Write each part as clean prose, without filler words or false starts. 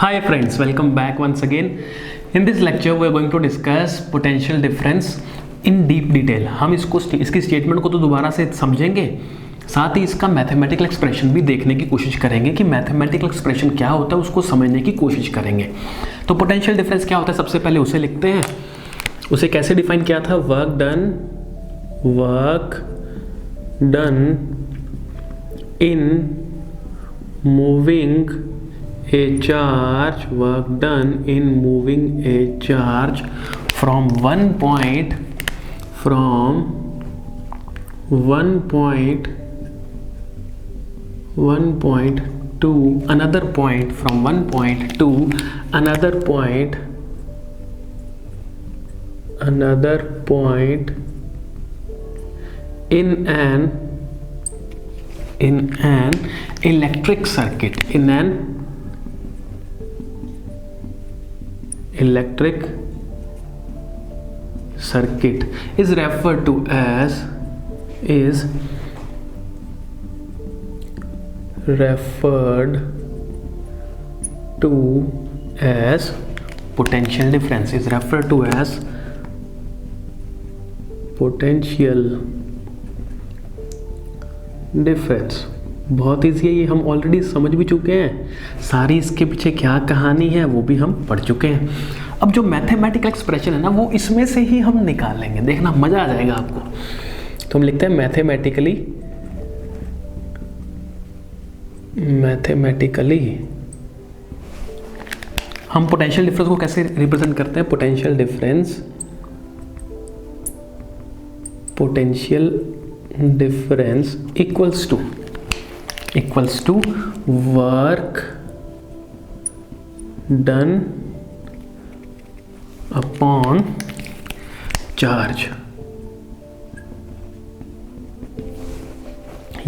Hi friends, welcome back once again. In this lecture we are going to discuss potential difference in deep detail. हम इसकी statement को तो दोबारा से समझेंगे, साथ ही इसका मैथमेटिकल एक्सप्रेशन भी देखने की कोशिश करेंगे कि मैथमेटिकल एक्सप्रेशन क्या होता है, उसको समझने की कोशिश करेंगे। तो पोटेंशियल डिफरेंस क्या होता है, सबसे पहले उसे लिखते हैं। उसे कैसे डिफाइन किया था, work done in moving a charge, work done in moving a charge from one point to another point, from one point to another point in an electric circuit, electric circuit is referred to as potential difference, is referred to as potential difference। बहुत easy है ये, हम already समझ भी चुके हैं, सारी इसके पीछे क्या कहानी है वो भी हम पढ़ चुके हैं। अब जो मैथमेटिकल एक्सप्रेशन है ना, वो इसमें से ही हम निकालेंगे, देखना मजा आ जाएगा आपको। तो हम लिखते हैं मैथमेटिकली हम पोटेंशियल डिफरेंस को कैसे रिप्रेजेंट करते हैं। Potential difference equals to work done upon charge।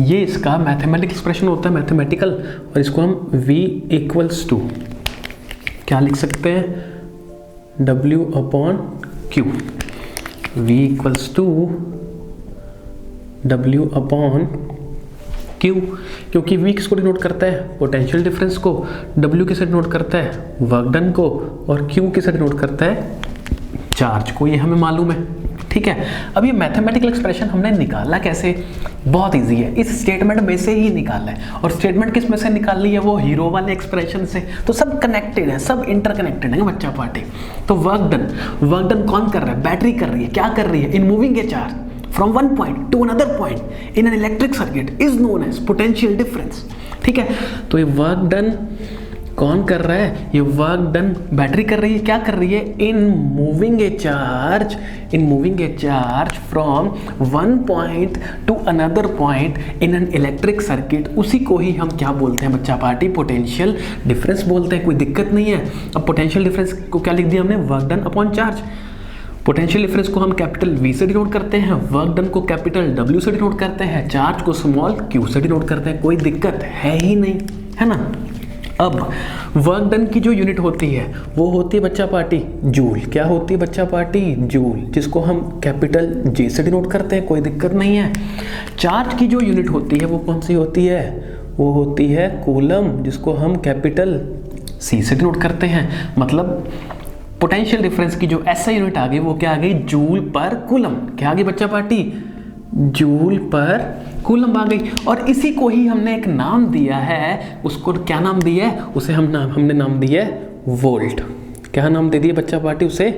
ये इसका मैथमेटिकल एक्सप्रेशन होता है, मैथमेटिकल, और इसको हम V इक्वल्स टू क्या लिख सकते हैं, W upon Q। V equals to W upon Q, क्योंकि V किसको डिनोट करता है, पोटेंशियल डिफरेंस को, W किसे डिनोट करता है, वर्क डन को, और Q किसे डिनोट करता है, चार्ज को। ये हमें मालूम है, ठीक है। अब ये मैथमेटिकल एक्सप्रेशन हमने निकाला कैसे, बहुत इजी है, इस स्टेटमेंट में से ही निकाला है। और स्टेटमेंट किस में से निकाल ली है, वो हीरो वाले एक्सप्रेशन से। तो सब कनेक्टेड है, सब इंटरकनेक्टेड है बच्चा पार्टी। तो वर्क डन कौन कर रहा है, बैटरी कर रही है, क्या कर रही है, in moving A charge from one point to another point in an electric circuit is known as potential difference। ठीक है, तो ये वर्क डन कौन कर रहा है, ये वर्क डन बैटरी कर रही है, क्या कर रही है, in moving a charge from one point to another point in an electric circuit। उसी को ही हम क्या बोलते हैं बच्चा पार्टी, पोटेंशियल डिफरेंस बोलते हैं। कोई दिक्कत नहीं है। अब पोटेंशियल डिफरेंस को क्या लिख दिया हमने, work done upon charge. Potential difference को हम कैपिटल V से डिनोट करते हैं, वर्क डन को कैपिटल W से डिनोट करते हैं, चार्ज को स्मॉल q से डिनोट करते हैं। कोई दिक्कत है ही नहीं, है ना। अब वर्क डन की जो यूनिट होती है वो होती है बच्चा पार्टी जूल। क्या होती है बच्चा पार्टी, जूल, जिसको हम कैपिटल J से डिनोट करते हैं, कोई दिक्कत नहीं है। चार्ज की जो यूनिट होती है वो कौन सी होती है, वो होती है कूलम, जिसको हम कैपिटल C से डिनोट करते हैं। मतलब पोटेंशियल डिफरेंस की जो SI यूनिट आ गई वो क्या आ गई, जूल पर कूलम। क्या आ गई बच्चा पार्टी, जूल पर कूलम आ गई। और इसी को ही हमने एक नाम दिया है, उसको क्या नाम दिया है, उसे हमने नाम दिया है वोल्ट। क्या नाम दे दिया बच्चा पार्टी, उसे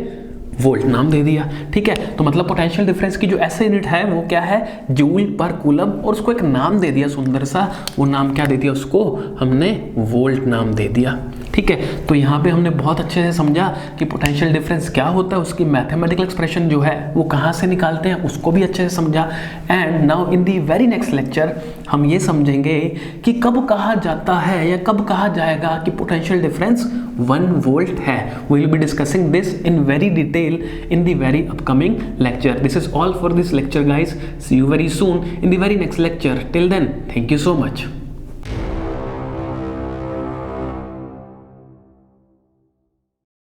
वोल्ट नाम दे दिया। ठीक है, तो मतलब पोटेंशियल डिफरेंस की जो SI यूनिट है वो क्या है, जूल पर कूलम, और उसको एक नाम दे दिया सुंदर सा। वो नाम क्या दे दिया, उसको हमने वोल्ट नाम दे दिया। ठीक है, तो यहाँ पे हमने बहुत अच्छे से समझा कि पोटेंशियल डिफरेंस क्या होता है, उसकी मैथमेटिकल एक्सप्रेशन जो है वो कहाँ से निकालते हैं, उसको भी अच्छे से समझा। And now in the very next lecture हम ये समझेंगे कि कब कहा जाता है या कब कहा जाएगा कि पोटेंशियल डिफरेंस 1 वोल्ट है। We will be discussing this in very detail in the very upcoming lecture। This is all for this lecture guys, see you very soon in the very next lecture। Till then, thank you so much।